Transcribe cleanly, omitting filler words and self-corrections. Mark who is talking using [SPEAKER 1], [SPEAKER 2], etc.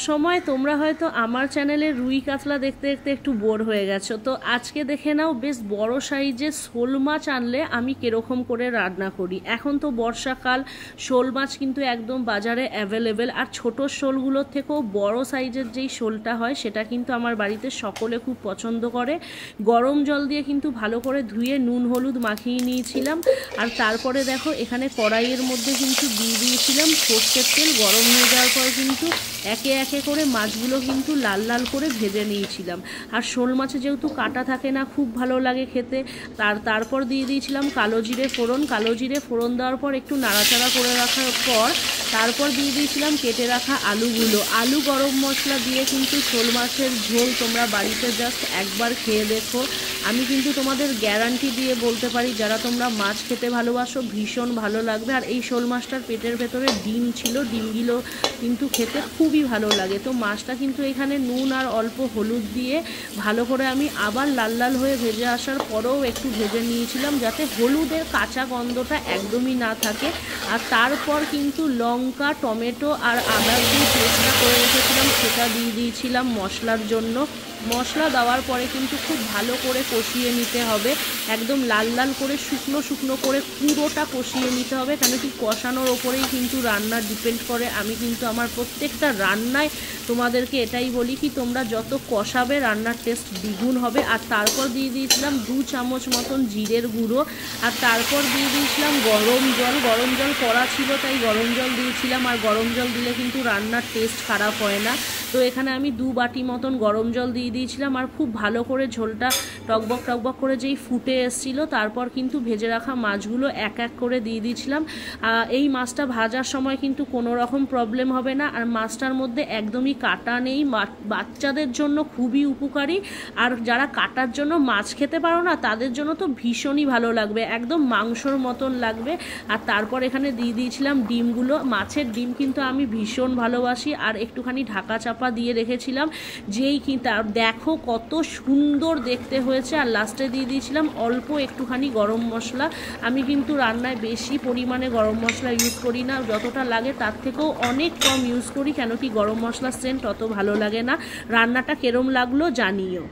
[SPEAKER 1] সময় তোমরা হয়তো আমার চ্যানেলে রুই কাতলা দেখতে দেখতে একটু বোর হয়ে গেছো, তো আজকে দেখে নাও বেশ বড় সাইজের শোল মাছ আনলে আমি কিরকম করে রান্না করি। এখন তো বর্ষাকাল, শোল মাছ কিন্তু একদম বাজারে অ্যাভেলেবেল, আর ছোট শোলগুলোর থেকেও বড় সাইজের যেই শোলটা হয় সেটা কিন্তু আমার বাড়িতে সকলে খুব পছন্দ করে। গরম জল দিয়ে কিন্তু ভালো করে ধুয়ে নুন হলুদ মাখিয়ে নিয়েছিলাম, আর তারপরে দেখো এখানে কড়াইয়ের মধ্যে কিন্তু দিয়ে দিয়েছিলাম সর্ষের তেল। গরম হয়ে যাওয়ার পর কিন্তু একে একে করে মাছগুলো কিন্তু লাল লাল করে ভেজে নিয়েছিলাম। আর শোল মাছে যেহেতু কাটা থাকে না, খুব ভালো লাগে খেতে। তারপর দিয়ে দিয়েছিলাম কালো জিরে ফোড়ন। কালো জিরে ফোড়ন দেওয়ার পর একটু নাড়াচাড়া করে রাখার পর তারপর দিয়ে দিয়েছিলাম কেটে রাখা আলুগুলো। আলু গরম মশলা দিয়ে কিন্তু শোল মাছের ঝোল তোমরা বাড়িতে জাস্ট একবার খেয়ে দেখো। আমি কিন্তু তোমাদের গ্যারান্টি দিয়ে বলতে পারি, যারা তোমরা মাছ খেতে ভালোবাসো ভীষণ ভালো লাগবে। আর এই শোল মাছটার পেটের ভেতরে ডিম ছিল, ডিমগুলো কিন্তু খেতে খুবই ভালো লাগে। তো মাছটা কিন্তু এখানে নুন আর অল্প হলুদ দিয়ে ভালো করে আমি আবার লাল লাল হয়ে ভেজে আসার পরেও একটু ভেজে নিয়েছিলাম, যাতে হলুদের কাঁচা গন্ধটা একদমই না থাকে। আর তারপর কিন্তু লঙ্কা, টমেটো আর আদা দিয়ে পেস্টটা করে রেখেছিলাম, সেটা দিয়ে দিয়েছিলাম মশলার জন্য। মশলা দেওয়ার পরে কিন্তু খুব ভালো করে কষিয়ে নিতে হবে, একদম লাল লাল করে শুকনো শুকনো করে পুরোটা কষিয়ে নিতে হবে। কেন কি কষানোর ওপরেই কিন্তু রান্না ডিপেন্ড করে। আমি কিন্তু আমার প্রত্যেকটা রান্নায় তোমাদেরকে এটাই বলি কি, তোমরা যত কষাবে রান্নার টেস্ট দ্বিগুণ হবে। আর তারপর দিয়ে দিয়েছিলাম 2 চামচ মতন জিরের গুঁড়ো, আর তারপর দিয়ে দিয়েছিলাম গরম জল। গরম জল করা ছিল তাই গরম জল দিয়েছিলাম, আর গরম জল দিলে কিন্তু রান্নার টেস্ট খারাপ হয় না। তো এখানে আমি 2 বাটি মতন গরম জল দিয়ে দিয়েছিলাম, আর খুব ভালো করে ঝোলটা টকবক টকবক করে যেই ফুটে এসেছিলো তারপর কিন্তু ভেজে রাখা মাছগুলো এক এক করে দিয়ে দিয়েছিলাম। এই মাছটা ভাজার সময় কিন্তু কোনো রকম প্রবলেম হবে না, আর মাছটার মধ্যে একদমই কাটা নেই। বাচ্চাদের জন্য খুবই উপকারী, আর যারা কাটার জন্য মাছ খেতে পারো না তাদের জন্য তো ভীষণই ভালো লাগবে, একদম মাংসর মতন লাগবে। আর তারপর এখানে দিয়ে দিয়েছিলাম ডিমগুলো। মাছের ডিম কিন্তু আমি ভীষণ ভালোবাসি, আর একটুখানি ঢাকা চাপা দিয়ে রেখেছিলাম, যেই কি তার দেখো কত সুন্দর দেখতে হয়েছে। আর লাস্টে দিয়ে দিয়েছিলাম অল্প একটুখানি গরম মশলা। আমি কিন্তু রান্নায় বেশি পরিমাণে গরম মশলা ইউজ করি না, যতটা লাগে তার থেকেও অনেক কম ইউজ করি, কেন কি গরম মশলার সেন্ট অত ভালো লাগে না। রান্নাটা কেরম লাগলো জানিও।